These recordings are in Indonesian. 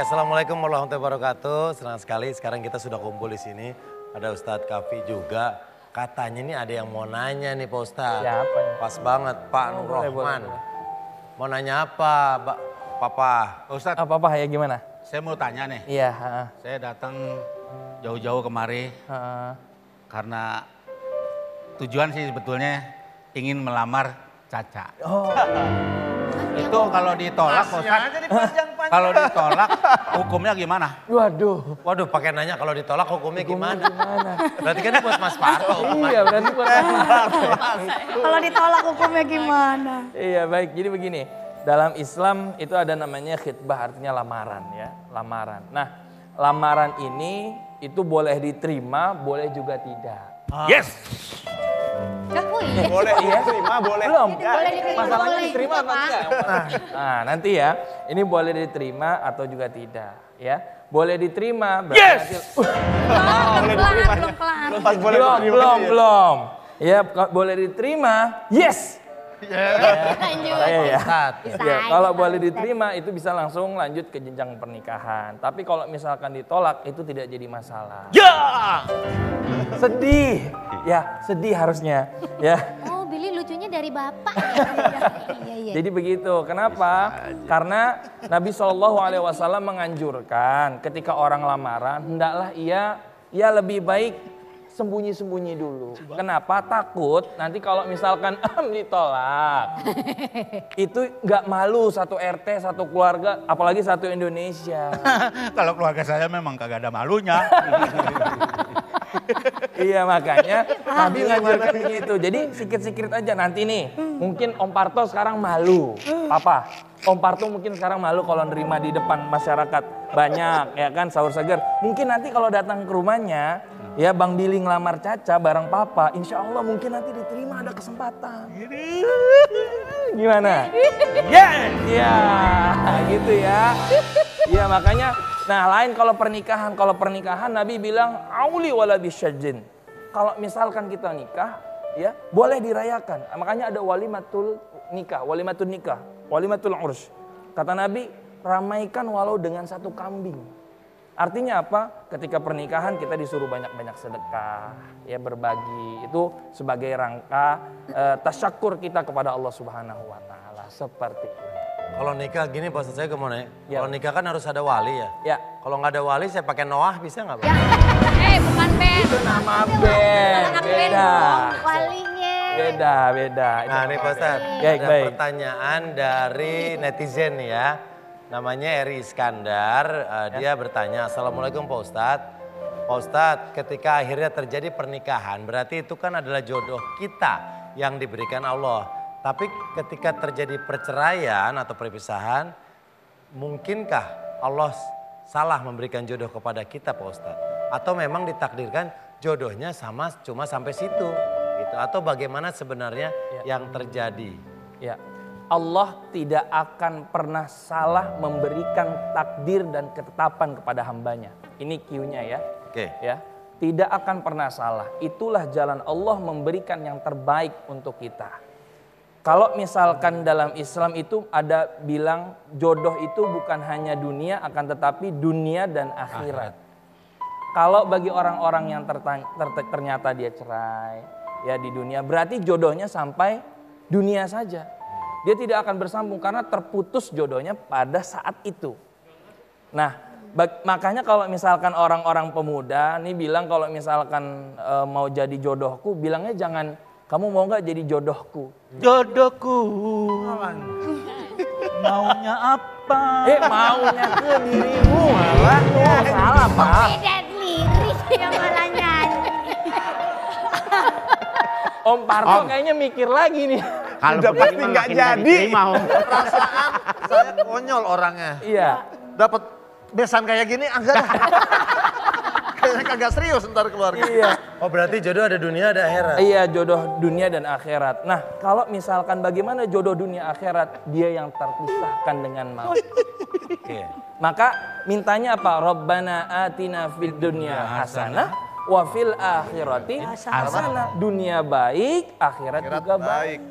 Assalamualaikum warahmatullahi wabarakatuh. Senang sekali sekarang kita sudah kumpul di sini. Ada Ustadz Kafi juga. Katanya nih ada yang mau nanya nih Pak Ustadz. Siapa ya? Pas banget Pak Nur Rahman. Mau nanya apa Papa? Ustadz, Apa ya gimana? saya mau tanya nih. Iya. Saya datang jauh-jauh kemari karena tujuan sih sebetulnya ingin melamar Caca. Oh. Itu kalau ditolak, Ustadz, kalau ditolak hukumnya gimana? Waduh, Pakai nanya kalau ditolak hukumnya gimana? Berarti kan ini buat Mas Parto. Iya, berarti buat Kalau ditolak hukumnya gimana? Iya, baik. Jadi begini, dalam Islam itu ada namanya khitbah, artinya lamaran ya, lamaran. Nah, lamaran ini itu boleh diterima, boleh juga tidak. Yes! Iya. Boleh diterima, boleh. Belum. Boleh diterima, Masalahnya boleh. diterima apa enggak? Nah, nanti ya, ini boleh diterima atau juga tidak, ya. Boleh diterima berarti nanti, Belum kelar. Pas boleh diterima. belum. Ya, boleh diterima. Yes. Lanjut. Saya ya. Ustadz. Ya, kalau boleh diterima itu bisa langsung lanjut ke jenjang pernikahan. Tapi kalau misalkan ditolak itu tidak jadi masalah. Ya! Sedih. Ya, sedih harusnya. Ya. Oh, Billy lucunya dari bapak. Iya. Jadi begitu. Kenapa? Karena Nabi SAW menganjurkan ketika orang lamaran hendaklah ia lebih baik sembunyi-sembunyi dulu. Kenapa? Takut nanti kalau misalkan ditolak. Itu nggak malu satu RT, satu keluarga, apalagi satu Indonesia. Kalau keluarga saya memang kagak ada malunya. Iya, makanya Nabi ngajarkan begitu. Jadi sikit-sikit aja nanti nih. Mungkin Om Parto sekarang malu. Papa, Om Parto mungkin sekarang malu kalau nerima di depan masyarakat banyak ya kan, sahur seger. Mungkin nanti kalau datang ke rumahnya ya Bang Billy ngelamar Caca bareng Papa, insya Allah mungkin nanti diterima, ada kesempatan. Gimana? Ya, gitu ya. Ya makanya, nah lain kalau pernikahan Nabi bilang auli wala bisyajin. Kalau misalkan kita nikah, ya boleh dirayakan. Makanya ada walimatul nikah, walimatul urus. Kata Nabi, ramaikan walau dengan satu kambing. Artinya apa? Ketika pernikahan kita disuruh banyak-banyak sedekah, ya berbagi. Itu sebagai rangka tasyakur kita kepada Allah Subhanahu wa taala. Seperti itu. Kalau nikah gini Pak Ustadz, saya kemana ya? Ya. Kalau nikah kan harus ada wali ya? Ya. Kalau nggak ada wali saya pakai Noah bisa nggak Pak? Bukan band. Itu nama band. Anak band Beda. dong, walinya. Beda. Nah nih Pak Ustadz, ada pertanyaan dari netizen nih ya. Namanya Eri Iskandar, dia bertanya, Assalamualaikum Pak Ustadz. Pak Ustadz, ketika akhirnya terjadi pernikahan, berarti itu kan adalah jodoh kita yang diberikan Allah. Tapi ketika terjadi perceraian atau perpisahan, mungkinkah Allah salah memberikan jodoh kepada kita Pak Ustadz? Atau memang ditakdirkan jodohnya cuma sampai situ gitu? Atau bagaimana sebenarnya yang terjadi? Ya, Allah tidak akan pernah salah memberikan takdir dan ketetapan kepada hambanya. Ini Q-nya ya. Oke. Ya, tidak akan pernah salah. Itulah jalan Allah memberikan yang terbaik untuk kita. Kalau misalkan dalam Islam itu ada bilang jodoh itu bukan hanya dunia, akan tetapi dunia dan akhirat. Kalau bagi orang-orang yang ternyata dia cerai ya di dunia, berarti jodohnya sampai dunia saja. Dia tidak akan bersambung karena terputus jodohnya pada saat itu. Nah, makanya kalau misalkan orang-orang pemuda nih bilang kalau misalkan mau jadi jodohku, bilangnya jangan kamu mau nggak jadi jodohku? Jodohku. Maunya apa? Maunya ke dirimu malah. Salah Pak. Beda lirik yang malah nyanyi. Om Parto kayaknya mikir lagi nih. Kalau udah pasti nggak jadi. Perasaan saya konyol orangnya. Iya. Dapat besan kayak gini enggak dah. Kayaknya kagak serius ntar keluarga. Iya. Oh berarti jodoh ada dunia ada akhirat? Iya, jodoh dunia dan akhirat. Nah, kalau misalkan bagaimana jodoh dunia akhirat, dia yang terpisahkan dengan maut. Oke. Maka mintanya apa? Rabbana atina fid dunya hasanah wa fil akhirati hasanah. Dunia baik, akhirat juga baik.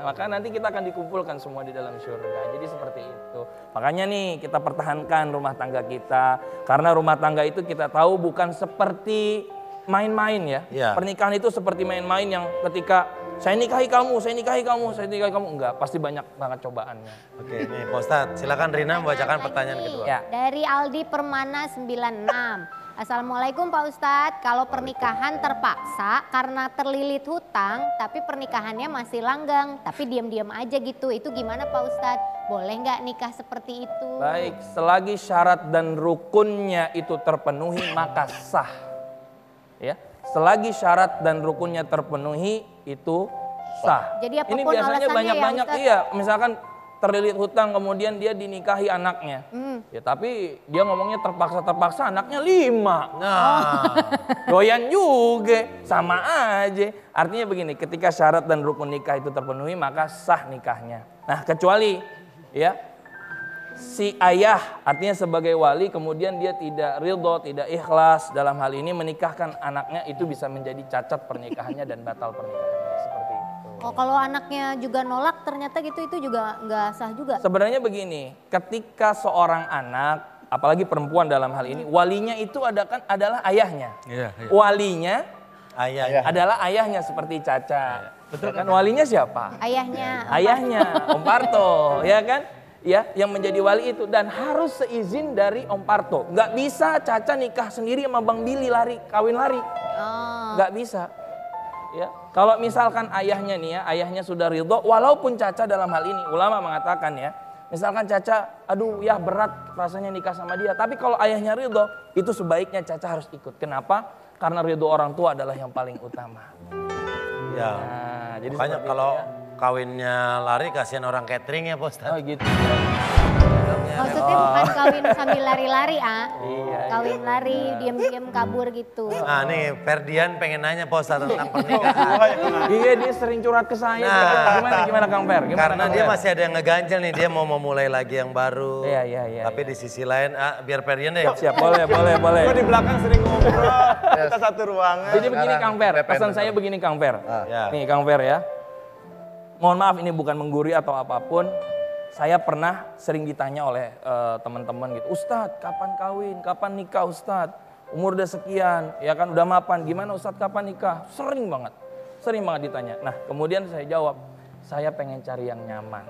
Maka nanti kita akan dikumpulkan semua di dalam surga. Jadi seperti itu. Makanya nih kita pertahankan rumah tangga kita. Karena rumah tangga itu kita tahu bukan seperti main-main ya. Pernikahan itu seperti main-main yang ketika saya nikahi kamu, saya nikahi kamu, saya nikahi kamu. Enggak, pasti banyak banget cobaannya. Oke, nih Pak Ustadz, silakan Rina membacakan pertanyaan kedua. Ya. Dari Aldi Permana 96. Assalamualaikum Pak Ustadz, kalau pernikahan terpaksa karena terlilit hutang, tapi pernikahannya masih langgang, tapi diam-diam aja gitu, itu gimana Pak Ustadz? Boleh nggak nikah seperti itu? Baik, selagi syarat dan rukunnya itu terpenuhi maka sah. Ya, selagi syarat dan rukunnya terpenuhi itu sah. Jadi apapun ini biasanya alasannya banyak-banyak ya, Ustadz? iya, misalkan terlilit hutang kemudian dia dinikahi anaknya. Ya tapi dia ngomongnya terpaksa anaknya 5. Nah, Doyan juga, sama aja. Artinya begini, ketika syarat dan rukun nikah itu terpenuhi maka sah nikahnya. Nah, kecuali ya si ayah artinya sebagai wali kemudian dia tidak ridho, tidak ikhlas dalam hal ini menikahkan anaknya, itu bisa menjadi cacat pernikahannya dan batal pernikahannya seperti itu. Oh, kalau anaknya juga nolak ternyata gitu, itu juga nggak sah juga? Sebenarnya begini, ketika seorang anak, apalagi perempuan dalam hal ini, walinya itu adalah ayahnya. Walinya ayah. adalah ayahnya seperti Caca. Betul kan? Walinya siapa? Ayahnya. Ayahnya, Om Parto, ya kan? Ya, yang menjadi wali itu dan harus seizin dari Om Parto. Nggak bisa Caca nikah sendiri sama Bang Billy kawin lari. Oh. Nggak bisa. Ya, kalau misalkan ayahnya nih ya, ayahnya sudah ridho, walaupun Caca dalam hal ini, ulama mengatakan ya, misalkan Caca, aduh ya berat rasanya nikah sama dia, tapi kalau ayahnya ridho, itu sebaiknya Caca harus ikut. Kenapa? Karena ridho orang tua adalah yang paling utama. Ya. Nah, jadi Makanya seperti kalau itu ya. kawinnya lari kasihan orang catering ya Pak Ustadz. Oh gitu. Maksudnya bukan kawin sambil lari-lari, Iya, kawin lari, diam-diam kabur gitu. Nah nih Ferdian pengen nanya Pak Ustadz tentang pernikahan. Iya, dia sering curhat ke saya. Nah, Gimana Kang Per? Gimana, Karena Kang dia Per? masih ada yang ngeganjel nih, dia mau memulai lagi yang baru. Iya. Tapi di sisi lain, biar Ferdian deh. Siap, boleh. Gue di belakang sering ngobrol, kita satu ruangan. Jadi begini Kang Per, pesan saya begini Kang Per. Ya. Nih Kang Per ya. Mohon maaf ini bukan menggurui atau apapun. Saya pernah sering ditanya oleh teman-teman gitu. Ustadz kapan kawin, kapan nikah Ustadz? Umur udah sekian, ya kan udah mapan. Gimana Ustadz kapan nikah? Sering banget ditanya. Nah kemudian saya jawab, saya pengen cari yang nyaman.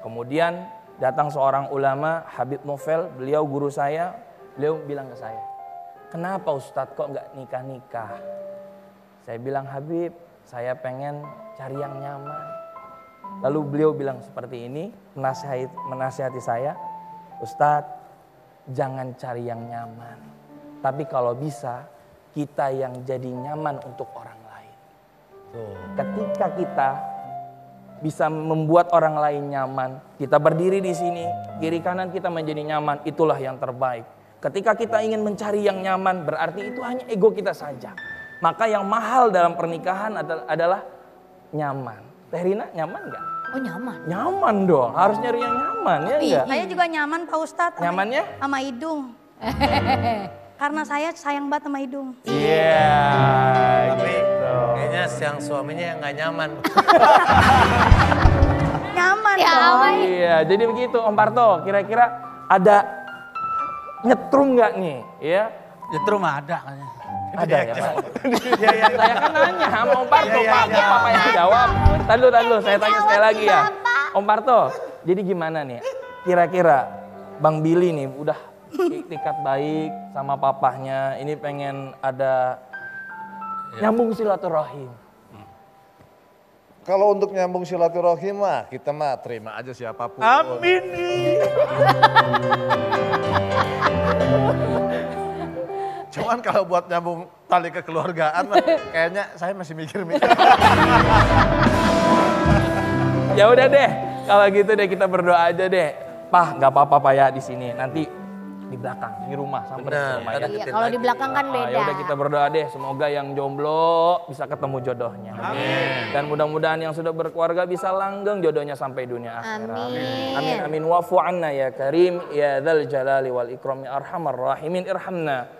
Kemudian datang seorang ulama, Habib Novel, beliau guru saya. Beliau bilang ke saya, kenapa Ustadz kok nggak nikah-nikah? Saya bilang, Habib, saya pengen cari yang nyaman. Lalu beliau bilang seperti ini, menasihati saya, Ustadz jangan cari yang nyaman. Tapi kalau bisa, kita yang jadi nyaman untuk orang lain. Ketika kita bisa membuat orang lain nyaman, kita berdiri di sini, kiri kanan kita menjadi nyaman, itulah yang terbaik. Ketika kita ingin mencari yang nyaman, berarti itu hanya ego kita saja. Maka yang mahal dalam pernikahan adalah nyaman. Teh Rina nyaman nggak? Oh nyaman? Nyaman dong, harus nyari yang nyaman ya enggak? Saya juga nyaman Pak Ustadz. Nyamannya? Sama hidung. Karena saya sayang banget sama hidung. Iya. Tapi kayaknya yang suaminya yang nggak nyaman. Nyaman Ya, dong. aman. Iya, jadi begitu Om Parto, kira-kira ada nyetrum nggak nih? Ya, Justru mah ada kayaknya. ada ya Pak? Saya kan nanya sama Om Parto, Papa yang jawab. Tadi dulu, saya tanya sekali lagi ya. Om Parto, jadi gimana nih? Kira-kira Bang Billy nih udah tingkat baik sama papahnya, ini pengen ada nyambung silaturahim. Kalau untuk nyambung silaturahim mah, kita mah terima aja siapapun. Amin. Cuman kalau buat nyambung tali kekeluargaan mah, kayaknya saya masih mikir-mikir. Ya udah deh, kalau gitu deh kita berdoa aja deh. Pah, nggak apa-apa Pak ya di sini. Nanti di belakang, di rumah sampai Benar, ke rumah ya. Iya, kalau di belakang kan beda. Ya udah kita berdoa deh, semoga yang jomblo bisa ketemu jodohnya. Amin. Dan mudah-mudahan yang sudah berkeluarga bisa langgeng jodohnya sampai dunia akhirat. Amin. Amin amin. Wa'fu anna ya Karim ya dzal jalali wal ikrami arhamar rahimin irhamna.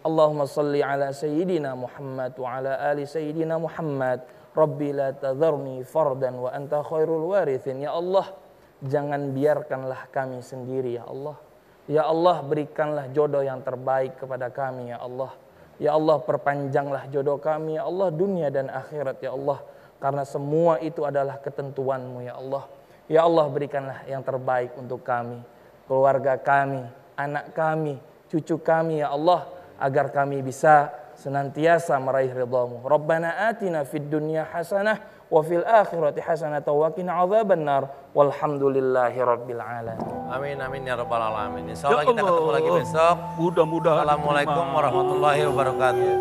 Allahumma salli ala sayyidina Muhammad wa ala ali sayyidina Muhammad Rabbi la tadharni fardan wa anta khairul warithin. Ya Allah, jangan biarkanlah kami sendiri ya Allah. Ya Allah, berikanlah jodoh yang terbaik kepada kami ya Allah. Ya Allah, perpanjanglah jodoh kami ya Allah, dunia dan akhirat ya Allah. Karena semua itu adalah ketentuan-Mu ya Allah. Ya Allah, berikanlah yang terbaik untuk kami, keluarga kami, anak kami, cucu kami ya Allah, agar kami bisa senantiasa meraih ridha-Mu. Rabbana atina fid dunya hasanah wa fil akhirati hasanah wa qina adzabannar. Walhamdulillahi rabbil alamin. Amin amin ya rabbal alamin. Insyaallah kita ketemu lagi besok. Mudah-mudahan. Assalamualaikum warahmatullahi wabarakatuh.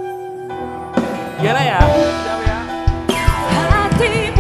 Gimana ya? Siap ya. Hati